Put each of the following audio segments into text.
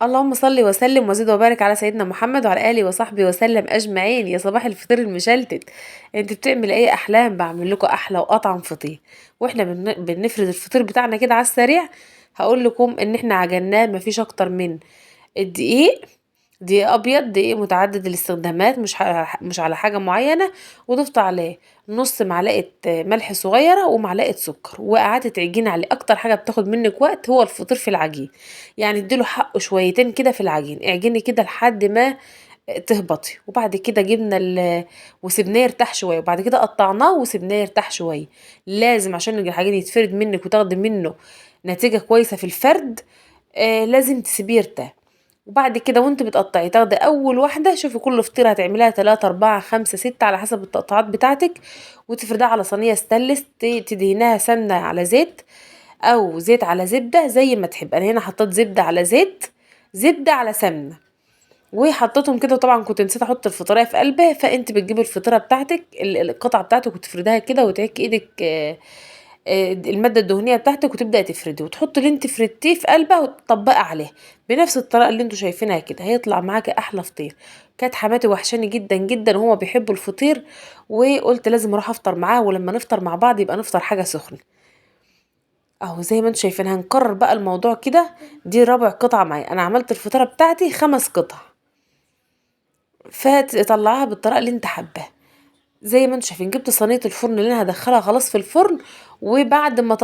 اللهم صل وسلم وزد وبارك على سيدنا محمد وعلى اله وصحبه وسلم اجمعين. يا صباح الفطير المشلتت. انت بتعمل ايه؟ احلام بعمل لكم احلى واطعم فطير. واحنا بنفرد الفطير بتاعنا كده على السريع. هقول لكم ان احنا عجناه مفيش اكتر من الدقيق. دقيق ابيض، دقيق متعدد الاستخدامات، مش على حاجه معينه. وضفت عليه نص معلقه ملح صغيره ومعلقه سكر، وقعدت تعجين عليه. اكتر حاجه بتاخد منك وقت هو الفطير في العجين. يعني اديله حقه شويتين كده في العجين، اعجني كده لحد ما تهبطي. وبعد كده جبنا وسبناه يرتاح شويه، وبعد كده قطعناه وسبناه يرتاح شويه. لازم عشان العجين يتفرد منك وتاخدي منه نتيجه كويسه في الفرد. لازم تسيبيه يرتاح. وبعد كده وانت بتقطعي تاخدي اول واحده، شوفي كل فطيره هتعمليها 3 4 5 6 على حسب التقطيعات بتاعتك. وتفردها على صينيه ستانلس، تدهنيها سمنه على زيت او زيت على زبده زي ما تحب. انا هنا حطيت زبده على زيت، زبده على سمنه، وحطيتهم كده. وطبعا كنت نسيت احط الفطيره في قلبها. فانت بتجيبي الفطيره بتاعتك، القطعه بتاعتك، وتفردها كده وتعكي ايدك الماده الدهنيه بتاعتك، وتبداي تفردي وتحطي اللي انت فردتيه في قلبها وتطبقي عليه بنفس الطريقه اللي انتوا شايفينها كده. هيطلع معاكي احلى فطير. كانت حماتي وحشاني جدا جدا وهما بيحبوا الفطير، وقلت لازم اروح افطر معاه، ولما نفطر مع بعض يبقى نفطر حاجه سخنه. اهو زي ما انتوا شايفين هنكرر بقى الموضوع كده. دي رابع قطعه معايا. انا عملت الفطيره بتاعتي 5 قطع، فتطلعها بالطريقه اللي انت حباها. زي ما انتوا شايفين جبت صينيه الفرن اللي انا هدخلها خلاص في الفرن. وبعد ما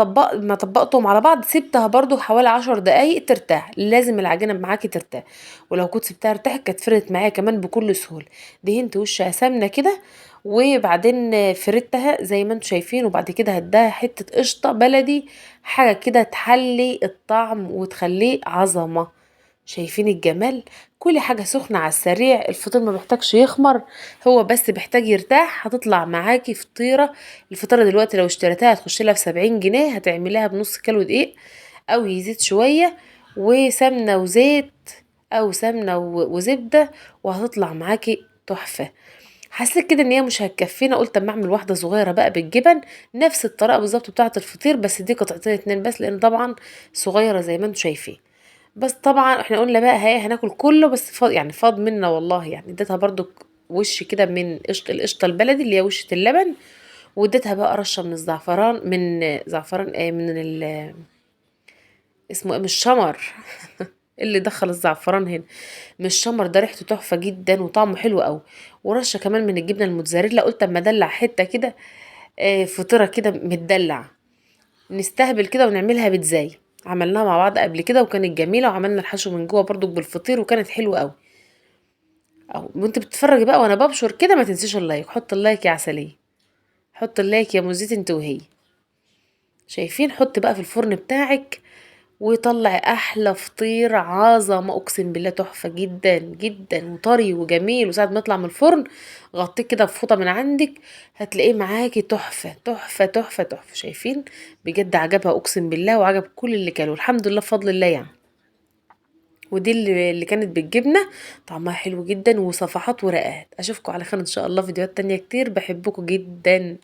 طبقتهم على بعض سبتها برضو حوالي 10 دقايق ترتاح. لازم العجينه معاكي ترتاح، ولو كنت سبتها ارتاحت كانت فردت معايا كمان بكل سهوله. دهنت وشها سمنه كده، وبعدين فردتها زي ما انتوا شايفين. وبعد كده هداها حته قشطه بلدي، حاجه كده تحلي الطعم وتخليه عظمه. شايفين الجمال؟ كل حاجة سخنة على السريع. الفطير ما بيحتاجش يخمر، هو بس بيحتاج يرتاح. هتطلع معاكي فطيرة. الفطيرة دلوقتي لو اشتريتها هتخش لها في 70 جنيه. هتعمليها بنص كيلو دقيق او يزيد شوية، وسمنة وزيت او سمنة وزبدة، وهتطلع معاكي تحفة. حسيت كده ان هي مش هتكفينا، قلت اما اعمل واحدة صغيرة بقى بالجبن نفس الطريقة بالظبط بتاعة الفطير، بس دي قطعتين اتنين بس لان طبعا صغيرة زي ما انتوا شايفين. بس طبعا احنا قلنا بقى هي هناكل كله، بس يعني فاض منا والله. يعني اديتها برضو وش كده من القشطه البلدي اللي هي وشة اللبن. واديتها بقى رشه من الزعفران، من زعفران ايه، من اسمه ايه، مش شمر. اللي دخل الزعفران هنا مش شمر. ده ريحته تحفه جدا وطعمه حلو قوي. ورشه كمان من الجبنه الموتزاريلا. قلت اما ادلع حته كده فطيره كده متدلع. نستهبل كده ونعملها بيتزاي. عملناها مع بعض قبل كده وكانت جميله، وعملنا الحشو من جوه برضو بالفطير وكانت حلوه قوي. او وانت بتتفرجي بقى وانا ببشر كده ما تنسيش اللايك. حط اللايك يا عسلية، حط اللايك يا مزيت انت وهي. شايفين؟ حط بقى في الفرن بتاعك وطلع احلى فطير عظمه. اقسم بالله تحفه جدا جدا وطري وجميل. وساعه ما يطلع من الفرن غطيه كده بفوطه من عندك، هتلاقيه معاكي تحفه تحفه تحفه تحفه. شايفين؟ بجد عجبها اقسم بالله، وعجب كل اللي كانوا الحمد لله بفضل الله يعني. ودي اللي كانت بالجبنة. طعمها حلو جدا وصفحات ورقات. اشوفكم على خير ان شاء الله فيديوهات تانية كتير. بحبكم جدا.